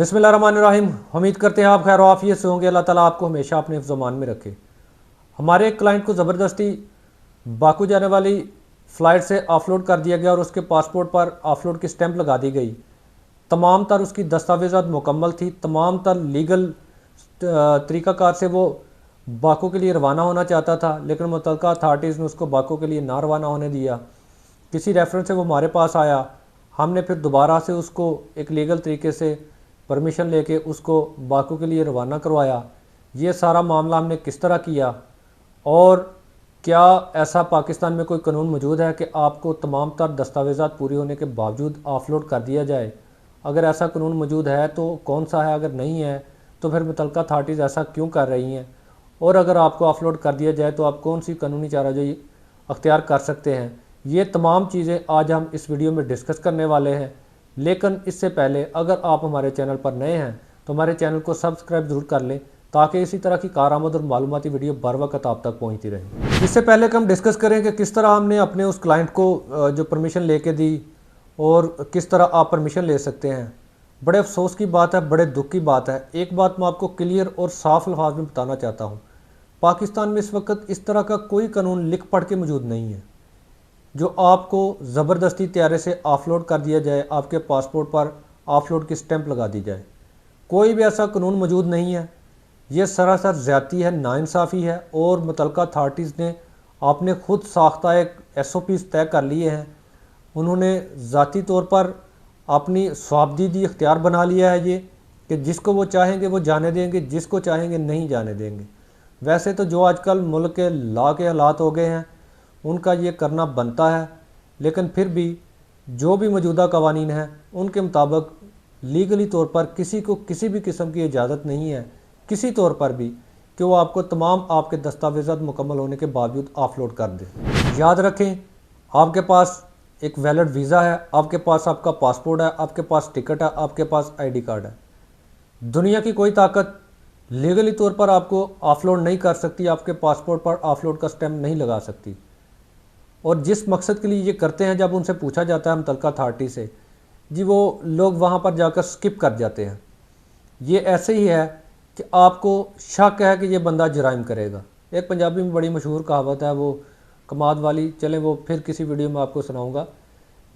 बिस्मिल्लाहिर्रहमानिर्रहीम। उम्मीद करते हैं आप खैर आफियत से होंगे। अल्लाह ताला आपको हमेशा अपने ज़मान में रखे। हमारे एक क्लाइंट को ज़बरदस्ती बाकू जाने वाली फ़्लाइट से ऑफलोड कर दिया गया और उसके पासपोर्ट पर ऑफलोड की स्टैंप लगा दी गई। तमाम तर उसकी दस्तावेज़ात मुकम्मल थी, तमाम तर लीगल तरीक़ाकार से वो बाकू के लिए रवाना होना चाहता था, लेकिन मुतल्लिक़ा अथॉरिटीज़ ने उसको बाकू के लिए ना रवाना होने दिया। किसी रेफरेंस से वो हमारे पास आया, हमने फिर दोबारा से उसको एक लीगल तरीके से परमिशन लेके उसको बाकू के लिए रवाना करवाया। ये सारा मामला हमने किस तरह किया और क्या ऐसा पाकिस्तान में कोई कानून मौजूद है कि आपको तमाम तर दस्तावेज़ात पूरी होने के बावजूद ऑफलोड कर दिया जाए? अगर ऐसा कानून मौजूद है तो कौन सा है? अगर नहीं है तो फिर मुतल्लिक़ा अथॉरिटीज़ ऐसा क्यों कर रही हैं? और अगर आपको ऑफलोड कर दिया जाए तो आप कौन सी कानूनी चाराजोई अख्तियार कर सकते हैं? ये तमाम चीज़ें आज हम इस वीडियो में डिस्कस करने वाले हैं। लेकिन इससे पहले अगर आप हमारे चैनल पर नए हैं तो हमारे चैनल को सब्सक्राइब ज़रूर कर लें ताकि इसी तरह की कारआमद और मालूमाती वीडियो बर वक्त आप तक पहुंचती रहे। इससे पहले कि हम डिस्कस करें कि किस तरह हमने अपने उस क्लाइंट को जो परमिशन लेके दी और किस तरह आप परमिशन ले सकते हैं, बड़े अफसोस की बात है, बड़े दुख की बात है। एक बात मैं आपको क्लियर और साफ अल्फाज में बताना चाहता हूँ, पाकिस्तान में इस वक्त इस तरह का कोई कानून लिख पढ़ के मौजूद नहीं है जो आपको ज़बरदस्ती त्यारे से ऑफलोड कर दिया जाए, आपके पासपोर्ट पर ऑफलोड की स्टैंप लगा दी जाए। कोई भी ऐसा कानून मौजूद नहीं है। ये सरासर ज़्यादती है, नाइंसाफ़ी है और मुतल्लिक़ा अथॉरिटीज़ ने आपने खुद साख्ता एक SOPs तय कर लिए हैं। उन्होंने ज़ाती तौर पर अपनी स्वाबदीदी इख्तियार बना लिया है ये कि जिसको वो चाहेंगे वो जाने देंगे, जिसको चाहेंगे नहीं जाने देंगे। वैसे तो जो आजकल मुल्क के लॉ के हालात हो गए हैं उनका ये करना बनता है, लेकिन फिर भी जो भी मौजूदा कवानीन हैं उनके मुताबिक लीगली तौर पर किसी को किसी भी किस्म की इजाज़त नहीं है किसी तौर पर भी कि वो आपको तमाम आपके दस्तावेज़ात मुकम्मल होने के बावजूद ऑफलोड कर दे। याद रखें, आपके पास एक वैलिड वीज़ा है, आपके पास आपका पासपोर्ट है, आपके पास टिकट है, आपके पास ID कार्ड है। दुनिया की कोई ताकत लीगली तौर पर आपको ऑफलोड नहीं कर सकती, आपके पासपोर्ट पर ऑफलोड का स्टैम्प नहीं लगा सकती। और जिस मकसद के लिए ये करते हैं, जब उनसे पूछा जाता है मुतल्लिक़ा अथॉरिटी से, जी वो लोग वहाँ पर जाकर स्किप कर जाते हैं। ये ऐसे ही है कि आपको शक है कि ये बंदा जराइम करेगा। एक पंजाबी में बड़ी मशहूर कहावत है, वो कमाद वाली, चलें वो फिर किसी वीडियो में आपको सुनाऊँगा।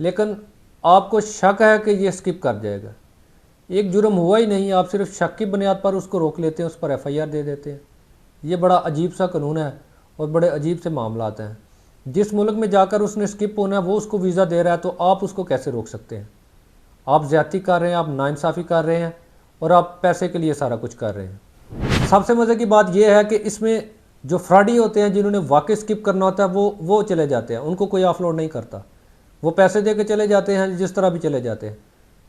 लेकिन आपको शक है कि ये स्किप कर जाएगा। एक जुर्म हुआ ही नहीं, आप सिर्फ शक की बुनियाद पर उसको रोक लेते हैं, उस पर FIR दे देते हैं। ये बड़ा अजीब सा कानून है और बड़े अजीब से मामलात हैं। जिस मुल्क में जाकर उसने स्किप होना है वो उसको वीज़ा दे रहा है, तो आप उसको कैसे रोक सकते हैं? आप ज़्यादती कर रहे हैं, आप नाइंसाफ़ी कर रहे हैं और आप पैसे के लिए सारा कुछ कर रहे हैं। सबसे मज़े की बात यह है कि इसमें जो फ्रॉडी होते हैं, जिन्होंने वाकई स्किप करना होता है, वो चले जाते हैं, उनको कोई ऑफलोड नहीं करता। वो पैसे दे के चले जाते हैं, जिस तरह भी चले जाते हैं।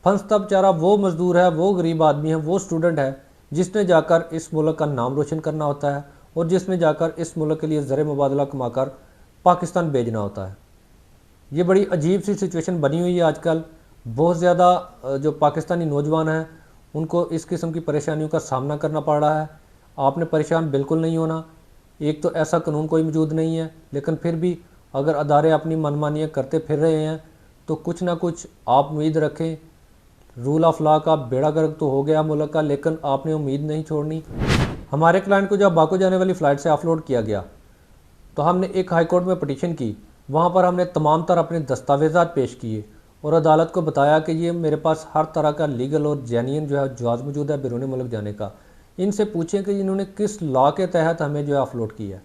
फंसता बेचारा वो मज़दूर है, वो गरीब आदमी है, वो स्टूडेंट है जिसने जाकर इस मुल्क का नाम रोशन करना होता है और जिसने जाकर इस मुल्क के लिए ज़र मुबादला कमाकर पाकिस्तान भेजना होता है। ये बड़ी अजीब सी सिचुएशन बनी हुई है आजकल। बहुत ज़्यादा जो पाकिस्तानी नौजवान हैं उनको इस किस्म की परेशानियों का सामना करना पड़ रहा है। आपने परेशान बिल्कुल नहीं होना। एक तो ऐसा कानून कोई मौजूद नहीं है, लेकिन फिर भी अगर अदारे अपनी मनमानियाँ करते फिर रहे हैं तो कुछ ना कुछ आप उम्मीद रखें। रूल ऑफ लॉ का बेड़ा गर्क तो हो गया मुल्क का, लेकिन आपने उम्मीद नहीं छोड़नी। हमारे क्लाइंट को जब बाकू जाने वाली फ़्लाइट से ऑफलोड किया गया तो हमने एक हाई कोर्ट में पटिशन की। वहाँ पर हमने तमाम तरह अपने दस्तावेज़ात पेश किए और अदालत को बताया कि ये मेरे पास हर तरह का लीगल और जेन्युइन जो है जवाज़ मौजूद है बैरून मुल्क जाने का। इनसे पूछें कि इन्होंने किस लॉ के तहत हमें जो है ऑफलोड किया।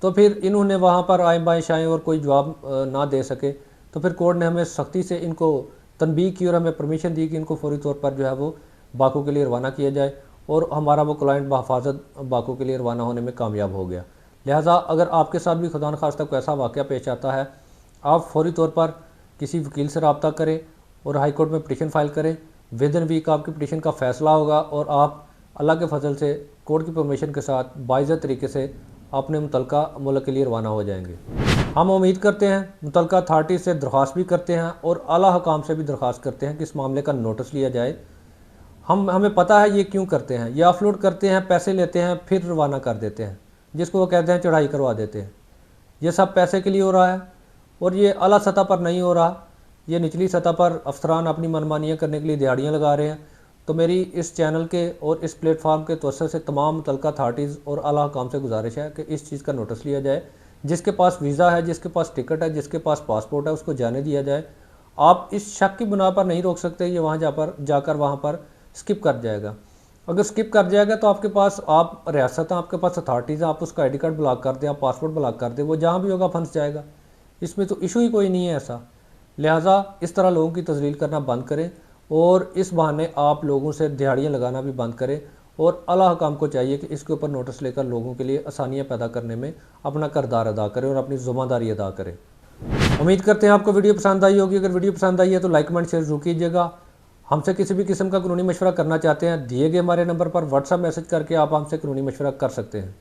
तो फिर इन्होंने वहाँ पर आए बाएँ शाएँ और कोई जवाब ना दे सके तो फिर कोर्ट ने हमें सख्ती से इनको तनबीह की और हमें परमिशन दी कि इनको फौरी तौर पर जो है वो बाकू के लिए रवाना किया जाए और हमारा वो क्लाइंट बहफाजत बाकू के लिए रवाना होने में कामयाब हो गया। लिहाजा अगर आपके साथ भी खुदा न खास्ता कोई ऐसा वाक़या पेश आता है, आप फौरी तौर पर किसी वकील से रब्ता करें और हाई कोर्ट में पिटीशन फ़ाइल करें। विद इन वीक आपकी पिटीशन का फ़ैसला होगा और आप अल्लाह के फजल से कोर्ट की परमिशन के साथ बाइज़्ज़त तरीके से अपने मुतल्लिक़ा मुल्क के लिए रवाना हो जाएंगे। हम उम्मीद करते हैं, मुतल्लिक़ा अथॉरिटी से दरख्वास्त भी करते हैं और आला हुकाम से भी दरख्वास्त करते हैं कि इस मामले का नोटिस लिया जाए। हमें पता है ये क्यों करते हैं। ये ऑफलोड करते हैं, पैसे लेते हैं, फिर रवाना कर देते हैं, जिसको वो कहते हैं चढ़ाई करवा देते हैं। ये सब पैसे के लिए हो रहा है और ये आला सतह पर नहीं हो रहा। ये निचली सतह पर अफसरान अपनी मनमानियाँ करने के लिए दिहाड़ियाँ लगा रहे हैं। तो मेरी इस चैनल के और इस प्लेटफार्म के तवज्जो से तमाम मुतल्लिका अथॉरिटीज़ और आला हुकाम से गुजारिश है कि इस चीज़ का नोटिस लिया जाए। जिसके पास वीज़ा है, जिसके पास टिकट है, जिसके पास पासपोर्ट है, उसको जाने दिया जाए। आप इस शक की बुना पर नहीं रोक सकते, ये वहाँ जाकर वहाँ पर स्किप कर जाएगा। अगर स्किप कर जाएगा तो आपके पास आप रियासत हैं, आपके पास अथॉरिटीज़ हैं, आप उसका ID कार्ड ब्लॉक कर दें, आप पासपोर्ट ब्लॉक कर दें, वो जहाँ भी होगा फंस जाएगा। इसमें तो इशू ही कोई नहीं है ऐसा। लिहाजा इस तरह लोगों की तजलील करना बंद करें और इस बहाने आप लोगों से दिहाड़ियाँ लगाना भी बंद करें। और आला हुकाम को चाहिए कि इसके ऊपर नोटिस लेकर लोगों के लिए आसानियाँ पैदा करने में अपना किरदार अदा करें और अपनी ज़िम्मेदारी अदा करें। उम्मीद करते हैं आपको वीडियो पसंद आई होगी। अगर वीडियो पसंद आई है तो लाइक, कमेंट, शेयर जरूर कीजिएगा। हमसे किसी भी किस्म का कानूनी मशवरा करना चाहते हैं, दिए गए हमारे नंबर पर व्हाट्सएप मैसेज करके आप हमसे कानूनी मशवरा कर सकते हैं।